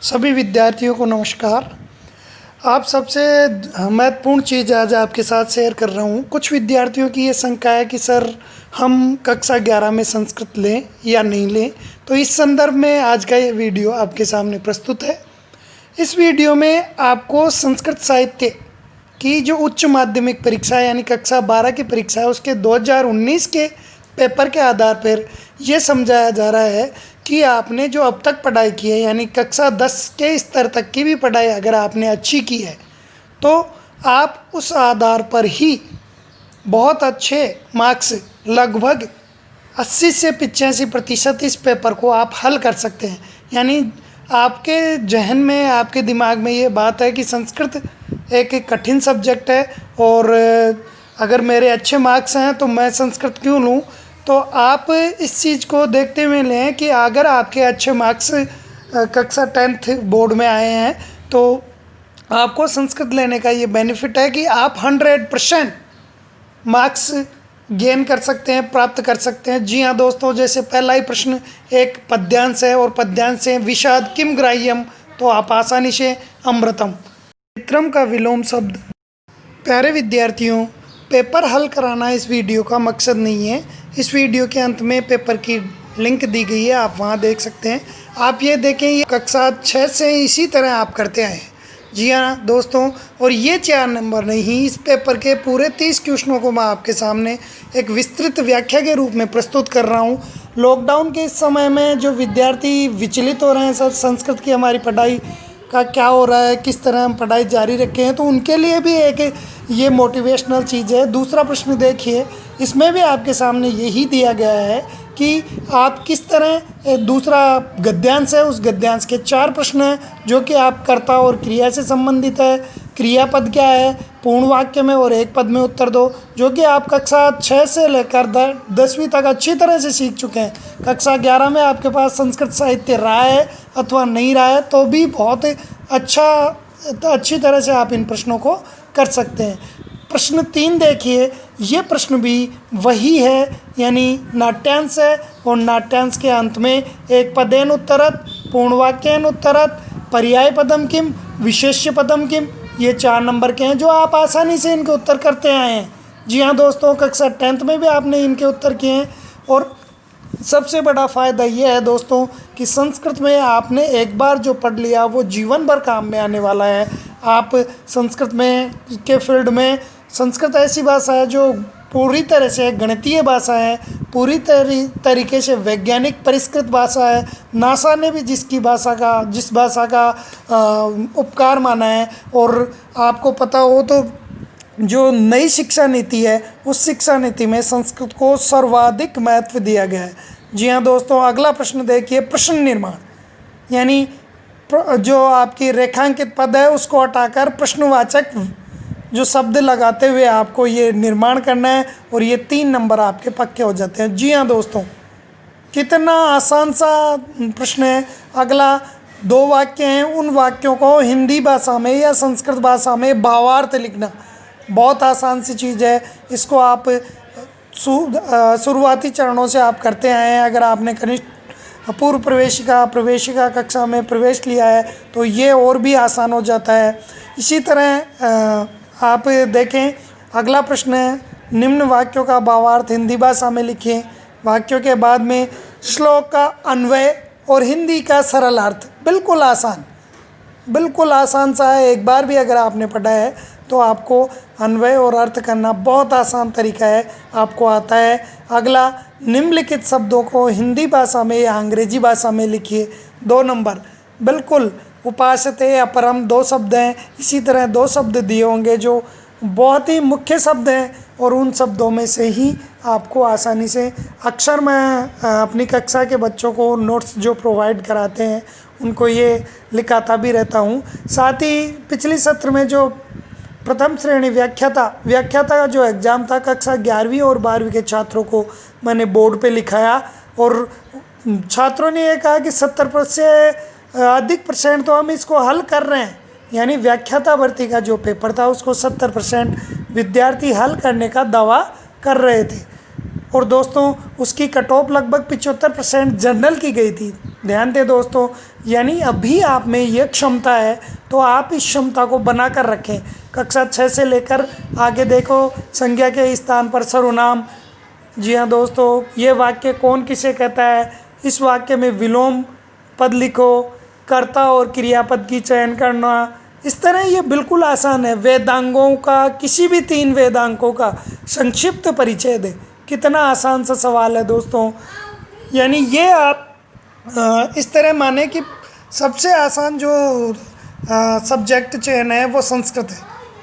सभी विद्यार्थियों को नमस्कार। आप सबसे महत्वपूर्ण चीज़ आज आपके साथ शेयर कर रहा हूँ। कुछ विद्यार्थियों की ये शंका है कि सर हम कक्षा 11 में संस्कृत लें या नहीं लें, तो इस संदर्भ में आज का ये वीडियो आपके सामने प्रस्तुत है। इस वीडियो में आपको संस्कृत साहित्य की जो उच्च माध्यमिक परीक्षा यानी कक्षा 12 की परीक्षा है उसके 2019 के पेपर के आधार पर ये समझाया जा रहा है कि आपने जो अब तक पढ़ाई की है यानी कक्षा 10 के स्तर तक की भी पढ़ाई अगर आपने अच्छी की है तो आप उस आधार पर ही बहुत अच्छे मार्क्स लगभग 80 से 85% इस पेपर को आप हल कर सकते हैं। यानी आपके जहन में, आपके दिमाग में ये बात है कि संस्कृत एक कठिन सब्जेक्ट है और अगर मेरे अच्छे मार्क्स हैं तो मैं संस्कृत क्यों लूँ। तो आप इस चीज़ को देखते हुए लें कि अगर आपके अच्छे मार्क्स कक्षा 10th बोर्ड में आए हैं तो आपको संस्कृत लेने का ये बेनिफिट है कि आप 100% मार्क्स गेन कर सकते हैं, प्राप्त कर सकते हैं। जी हाँ दोस्तों, जैसे पहला ही प्रश्न एक पद्यांश है और पद्यांश से विषाद किम ग्राह्यम, तो आप आसानी से अमृतम मित्रम का विलोम शब्द। प्यारे विद्यार्थियों, पेपर हल कराना इस वीडियो का मकसद नहीं है। इस वीडियो के अंत में पेपर की लिंक दी गई है, आप वहां देख सकते हैं। आप ये देखें, ये कक्षा 6 से इसी तरह आप करते आए हैं। जी हाँ दोस्तों, और ये 4 नंबर नहीं, इस पेपर के पूरे 30 क्वेश्चनों को मैं आपके सामने एक विस्तृत व्याख्या के रूप में प्रस्तुत कर रहा हूँ। लॉकडाउन के इस समय में जो विद्यार्थी विचलित हो रहे हैं, सर संस्कृत की हमारी पढ़ाई का क्या हो रहा है, किस तरह हम पढ़ाई जारी रखें हैं, तो उनके लिए भी एक ये मोटिवेशनल चीज़ है। दूसरा प्रश्न देखिए, इसमें भी आपके सामने यही दिया गया है कि आप किस तरह, दूसरा गद्यांश है, उस गद्यांश के 4 प्रश्न हैं जो कि आप कर्ता और क्रिया से संबंधित है। क्रियापद क्या है, पूर्ण वाक्य में और एक पद में उत्तर दो, जो कि आप कक्षा 6 से लेकर 10वीं तक अच्छी तरह से सीख चुके हैं। कक्षा 11 में आपके पास संस्कृत साहित्य रहा है अथवा नहीं रहा है तो भी बहुत अच्छी तरह से आप इन प्रश्नों को कर सकते हैं। प्रश्न 3 देखिए, ये प्रश्न भी वही है, यानी नाट्यांश है और नाट्यांश के अंत में एक पदेन उत्तरत, पूर्णवाक्येन उत्तरत, पर्याय पदम किम, विशेष्य पदम किम, ये 4 नंबर के हैं जो आप आसानी से इनके उत्तर करते आए हैं। जी हाँ दोस्तों, कक्षा 10th में भी आपने इनके उत्तर किए हैं। और सबसे बड़ा फ़ायदा ये है दोस्तों कि संस्कृत में आपने एक बार जो पढ़ लिया वो जीवन भर काम में आने वाला है। आप संस्कृत में के फील्ड में, संस्कृत ऐसी भाषा है जो पूरी तरह से गणितीय भाषा है, पूरी तरीके से वैज्ञानिक परिष्कृत भाषा है। नासा ने भी जिस भाषा का उपकार माना है। और आपको पता हो तो जो नई शिक्षा नीति है उस शिक्षा नीति में संस्कृत को सर्वाधिक महत्व दिया गया है। जी हाँ दोस्तों, अगला प्रश्न देखिए, प्रश्न निर्माण, यानी जो आपकी रेखांकित पद है उसको हटाकर प्रश्नवाचक जो शब्द लगाते हुए आपको ये निर्माण करना है और ये 3 नंबर आपके पक्के हो जाते हैं। जी हाँ दोस्तों, कितना आसान सा प्रश्न है। अगला 2 वाक्य हैं, उन वाक्यों को हिंदी भाषा में या संस्कृत भाषा में भावार्थ लिखना बहुत आसान सी चीज़ है। इसको आप शुरुआती चरणों से आप करते आए हैं। अगर आपने कनिष्ठ पूर्व प्रवेशिका कक्षा में प्रवेश लिया है तो ये और भी आसान हो जाता है। इसी तरह आप देखें, अगला प्रश्न है, निम्न वाक्यों का भावार्थ हिंदी भाषा में लिखें। वाक्यों के बाद में श्लोक का अन्वय और हिंदी का सरल अर्थ, बिल्कुल आसान सा है। एक बार भी अगर आपने पढ़ा है तो आपको अन्वय और अर्थ करना बहुत आसान तरीका है, आपको आता है। अगला, निम्नलिखित शब्दों को हिंदी भाषा में या अंग्रेजी भाषा में लिखिए, 2 नंबर। बिल्कुल, उपासते अपरम 2 शब्द हैं, इसी तरह 2 शब्द दिए होंगे जो बहुत ही मुख्य शब्द हैं और उन शब्दों में से ही आपको आसानी से, अक्सर मैं अपनी कक्षा के बच्चों को नोट्स जो प्रोवाइड कराते हैं उनको ये लिखाता भी रहता हूँ। साथ ही पिछले सत्र में जो प्रथम श्रेणी व्याख्याता का जो एग्ज़ाम था, कक्षा 11वीं और 12वीं के छात्रों को मैंने बोर्ड पे लिखाया और छात्रों ने ये कहा कि 70% से अधिक % तो हम इसको हल कर रहे हैं। यानी व्याख्याता भर्ती का जो पेपर था उसको 70% विद्यार्थी हल करने का दावा कर रहे थे। और दोस्तों उसकी कट ऑफ लगभग 75% जनरल की गई थी। ध्यान दें दोस्तों, यानी अभी आप में ये क्षमता है तो आप इस क्षमता को बना कर रखें। कक्षा 6 से लेकर आगे देखो, संज्ञा के स्थान पर सर्वनाम। जी हाँ दोस्तों, ये वाक्य कौन किसे कहता है, इस वाक्य में विलोम पद लिखो, कर्ता और क्रियापद की चयन करना। इस तरह ये बिल्कुल आसान है। वेदांगों का, किसी भी 3 वेदांगों का संक्षिप्त परिचय दे। कितना आसान सा सवाल है दोस्तों। यानी ये आप इस तरह माने कि सबसे आसान जो सब्जेक्ट चयन है वो संस्कृत है,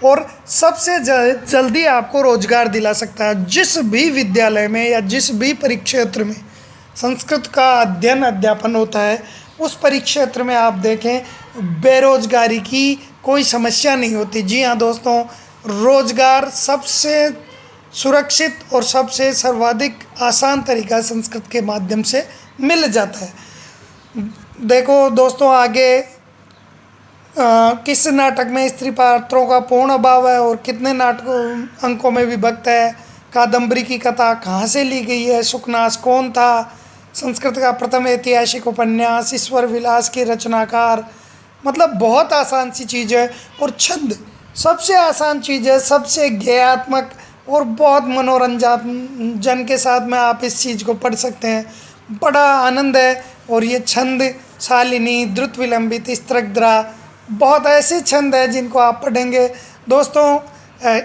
और सबसे जल्दी आपको रोजगार दिला सकता है। जिस भी विद्यालय में या जिस भी परिक्षेत्र में संस्कृत का अध्ययन अध्यापन होता है, उस परिक्षेत्र में आप देखें बेरोजगारी की कोई समस्या नहीं होती। जी हाँ दोस्तों, रोजगार सबसे सुरक्षित और सबसे सर्वाधिक आसान तरीका संस्कृत के माध्यम से मिल जाता है। देखो दोस्तों, आगे किस नाटक में स्त्री पात्रों का पूर्ण अभाव है और कितने नाटक अंकों में विभक्त है, कादम्बरी की कथा कहाँ से ली गई है, सुखनास कौन था, संस्कृत का प्रथम ऐतिहासिक उपन्यास, ईश्वर विलास के रचनाकार। मतलब बहुत आसान सी चीज़ है। और छंद सबसे आसान चीज़ है, सबसे ज्ञेयात्मक और बहुत मनोरंजन के साथ में आप इस चीज़ को पढ़ सकते हैं। बड़ा आनंद है। और ये छंद शालिनी, द्रुत विलंबित, स्त्रग्ध्रा, बहुत ऐसे छंद है जिनको आप पढ़ेंगे। दोस्तों,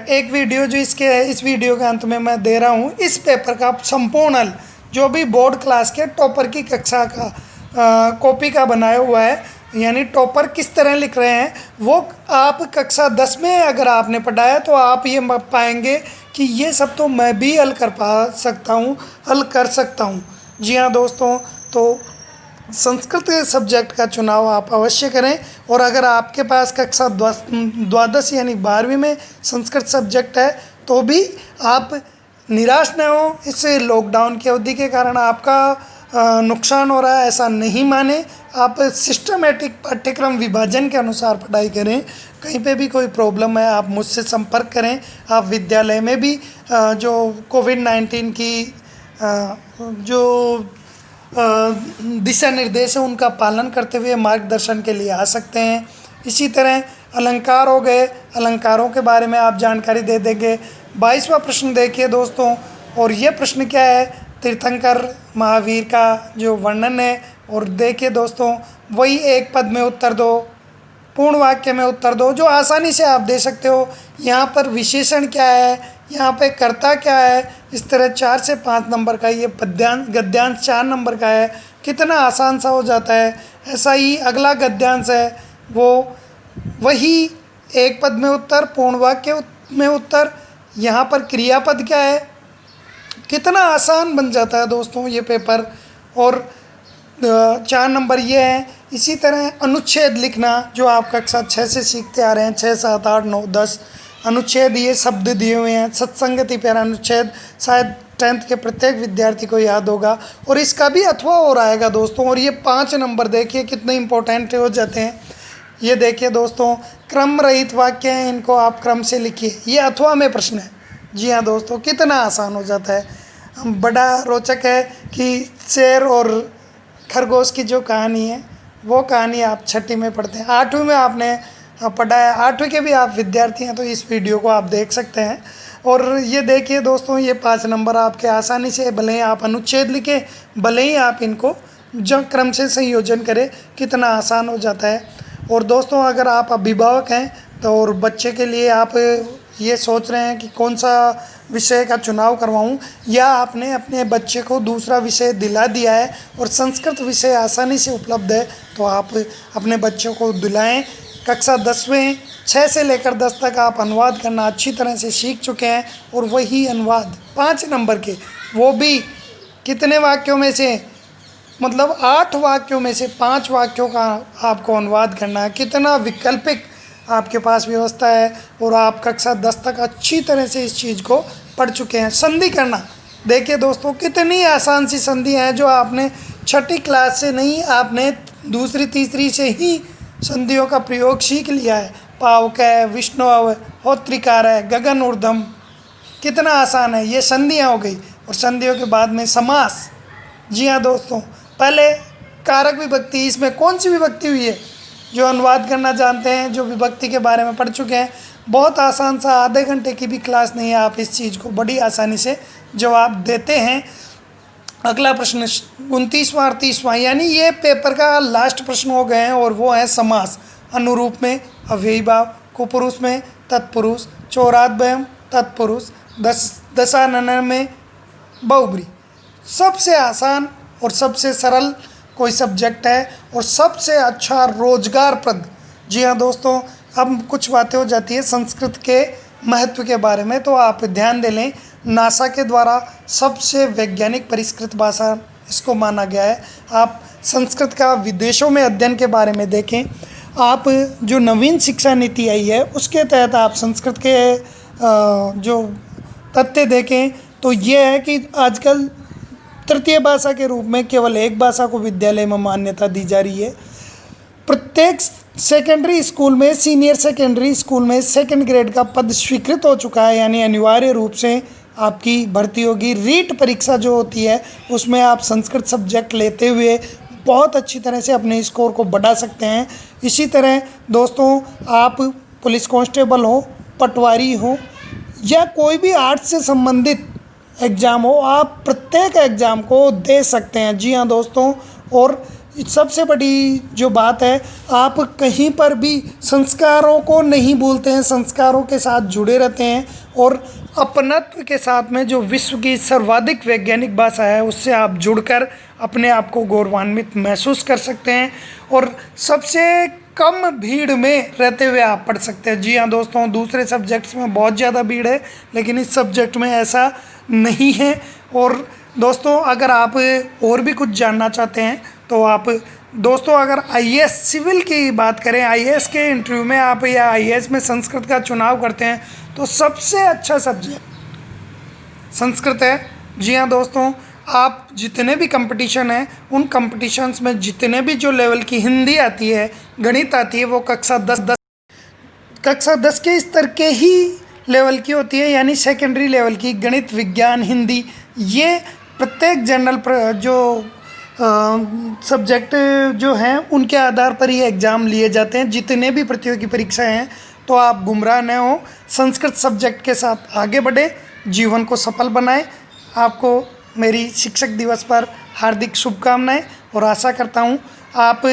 एक वीडियो जो इस वीडियो के अंत में मैं दे रहा हूँ, इस पेपर का संपूर्ण जो भी बोर्ड क्लास के टॉपर की कक्षा का कॉपी का बनाया हुआ है, यानी टॉपर किस तरह लिख रहे हैं, वो आप कक्षा 10 में अगर आपने पढ़ा है तो आप ये पाएंगे कि ये सब तो मैं भी हल कर सकता हूँ। जी हाँ दोस्तों, तो संस्कृत सब्जेक्ट का चुनाव आप अवश्य करें। और अगर आपके पास कक्षा द्वादश यानी 12वीं में संस्कृत सब्जेक्ट है तो भी आप निराश न हो। इससे लॉकडाउन की अवधि के कारण आपका नुकसान हो रहा है, ऐसा नहीं माने। आप सिस्टमेटिक पाठ्यक्रम विभाजन के अनुसार पढ़ाई करें। कहीं पे भी कोई प्रॉब्लम है आप मुझसे संपर्क करें। आप विद्यालय में भी जो कोविड-19 की जो दिशा निर्देश है उनका पालन करते हुए मार्गदर्शन के लिए आ सकते हैं। इसी तरह अलंकार हो गए, अलंकारों के बारे में आप जानकारी दे देंगे। 22वां प्रश्न देखिए दोस्तों, और ये प्रश्न क्या है, तीर्थंकर महावीर का जो वर्णन है। और देखिए दोस्तों, वही एक पद में उत्तर दो, पूर्ण वाक्य में उत्तर दो, जो आसानी से आप दे सकते हो। यहाँ पर विशेषण क्या है, यहाँ पे कर्ता क्या है। इस तरह 4 से 5 नंबर का ये पद्यांश, गद्यांश 4 नंबर का है। कितना आसान सा हो जाता है। ऐसा ही अगला गद्यांश है, वो वही एक पद में उत्तर, पूर्ण वाक्य में उत्तर। यहाँ पर क्रियापद क्या है, कितना आसान बन जाता है दोस्तों ये पेपर। और 4 नंबर ये है। इसी तरह अनुच्छेद लिखना, जो आप कक्षा 6 से सीखते आ रहे हैं, 6, 7, 8, 9, 10 अनुच्छेद, ये शब्द दिए हुए हैं। सत्संगति प्यारा अनुच्छेद शायद 10th के प्रत्येक विद्यार्थी को याद होगा, और इसका भी अथवा और आएगा दोस्तों। और ये 5 नंबर देखिए कितने इंपॉर्टेंट हो जाते हैं। ये देखिए दोस्तों, क्रम रहित वाक्य हैं, इनको आप क्रम से लिखिए। ये अथवा में प्रश्न है। जी हाँ दोस्तों, कितना आसान हो जाता है। बड़ा रोचक है कि शेर और खरगोश की जो कहानी है, वो कहानी आप 6ठी में पढ़ते हैं। 8वीं में आपने पढ़ा है, 8वीं के भी आप विद्यार्थी हैं तो इस वीडियो को आप देख सकते हैं। और ये देखिए दोस्तों, ये 5 नंबर आपके आसानी से, भले ही आप अनुच्छेद लिखें, भले ही आप इनको जो क्रम से संयोजन करें, कितना आसान हो जाता है। और दोस्तों, अगर आप अभिभावक हैं तो और बच्चे के लिए आप ये सोच रहे हैं कि कौन सा विषय का चुनाव करवाऊं, या आपने अपने बच्चे को दूसरा विषय दिला दिया है और संस्कृत विषय आसानी से उपलब्ध है, तो आप अपने बच्चों को दिलाएं। कक्षा 10वें 6 से लेकर 10 तक आप अनुवाद करना अच्छी तरह से सीख चुके हैं। और वही अनुवाद 5 नंबर के, वो भी कितने वाक्यों में से, मतलब 8 वाक्यों में से 5 वाक्यों का आपको अनुवाद करना है। कितना वैकल्पिक आपके पास व्यवस्था है, और आप कक्षा 10 तक अच्छी तरह से इस चीज़ को पढ़ चुके हैं। संधि करना, देखिए दोस्तों, कितनी आसान सी संधियाँ हैं जो आपने 6ठी क्लास से नहीं, आपने दूसरी तीसरी से ही संधियों का प्रयोग सीख लिया है। पावक है, विष्णु होत्रिकार है, गगन ऊर्ध्वम, कितना आसान है। ये संधियाँ हो गई। और संधियों के बाद में समास। जी हाँ दोस्तों, पहले कारक विभक्ति, इसमें कौन सी विभक्ति हुई है? जो अनुवाद करना जानते हैं, जो विभक्ति के बारे में पढ़ चुके हैं, बहुत आसान सा, आधे घंटे की भी क्लास नहीं है, आप इस चीज़ को बड़ी आसानी से जवाब देते हैं। अगला प्रश्न 29वां 38वां, यानी ये पेपर का लास्ट प्रश्न हो गए हैं, और वो है समास। अनुरूप में अव्ययी भाव, कुपुरुष में तत्पुरुष, चौराद्वयम तत्पुरुष, दशानन में बहुब्री। सबसे आसान और सबसे सरल कोई सब्जेक्ट है और सबसे अच्छा रोजगारप्रद। जी हाँ दोस्तों, अब कुछ बातें हो जाती है संस्कृत के महत्व के बारे में, तो आप ध्यान दे लें। नासा के द्वारा सबसे वैज्ञानिक परिष्कृत भाषा इसको माना गया है। आप संस्कृत का विदेशों में अध्ययन के बारे में देखें। आप जो नवीन शिक्षा नीति आई है उसके तहत आप संस्कृत के जो तथ्य देखें तो ये है कि आजकल तृतीय भाषा के रूप में केवल एक भाषा को विद्यालय में मान्यता दी जा रही है। प्रत्येक सेकेंडरी स्कूल में, सीनियर सेकेंडरी स्कूल में सेकंड ग्रेड का पद स्वीकृत हो चुका है, यानी अनिवार्य रूप से आपकी भर्ती होगी। रीट परीक्षा जो होती है उसमें आप संस्कृत सब्जेक्ट लेते हुए बहुत अच्छी तरह से अपने स्कोर को बढ़ा सकते हैं। इसी तरह दोस्तों, आप पुलिस कांस्टेबल हो, पटवारी हो, या कोई भी आर्ट्स से संबंधित एग्ज़ाम हो, आप प्रत्येक एग्ज़ाम को दे सकते हैं। जी हाँ दोस्तों, और सबसे बड़ी जो बात है, आप कहीं पर भी संस्कारों को नहीं भूलते हैं, संस्कारों के साथ जुड़े रहते हैं, और अपनत्व के साथ में जो विश्व की सर्वाधिक वैज्ञानिक भाषा है उससे आप जुड़कर अपने आप को गौरवान्वित महसूस कर सकते हैं, और सबसे कम भीड़ में रहते हुए आप पढ़ सकते हैं। जी हाँ दोस्तों, दूसरे सब्जेक्ट्स में बहुत ज़्यादा भीड़ है, लेकिन इस सब्जेक्ट में ऐसा नहीं है। और दोस्तों, अगर आप और भी कुछ जानना चाहते हैं तो आप दोस्तों, अगर आईएएस सिविल की बात करें, आईएएस के इंटरव्यू में आप या आईएएस में संस्कृत का चुनाव करते हैं तो सबसे अच्छा सब्जेक्ट संस्कृत है। जी हाँ दोस्तों, आप जितने भी कंपटीशन हैं उन कंपटीशन्स में जितने भी जो लेवल की हिंदी आती है, गणित आती है, वो कक्षा 10 के स्तर के ही लेवल की होती है, यानी सेकेंडरी लेवल की। गणित, विज्ञान, हिंदी, ये प्रत्येक जनरल जो सब्जेक्ट जो हैं उनके आधार पर ही एग्ज़ाम लिए जाते हैं, जितने भी प्रतियोगी परीक्षाएं हैं। तो आप गुमराह न हो, संस्कृत सब्जेक्ट के साथ आगे बढ़े, जीवन को सफल बनाएं। आपको मेरी शिक्षक दिवस पर हार्दिक शुभकामनाएं, और आशा करता हूं आप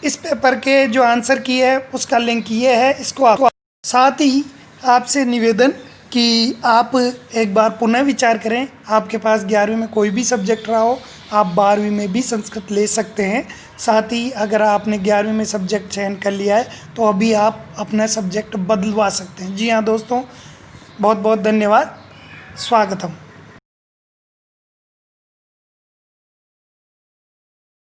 इस पेपर के जो आंसर की है उसका लिंक ये है, इसको आप साथ ही आपसे निवेदन कि आप एक बार पुनः विचार करें। आपके पास 11वीं में कोई भी सब्जेक्ट रहा हो, आप 12वीं में भी संस्कृत ले सकते हैं। साथ ही अगर आपने 11वीं में सब्जेक्ट चयन कर लिया है तो अभी आप अपना सब्जेक्ट बदलवा सकते हैं। जी हाँ दोस्तों, बहुत बहुत धन्यवाद, स्वागतम।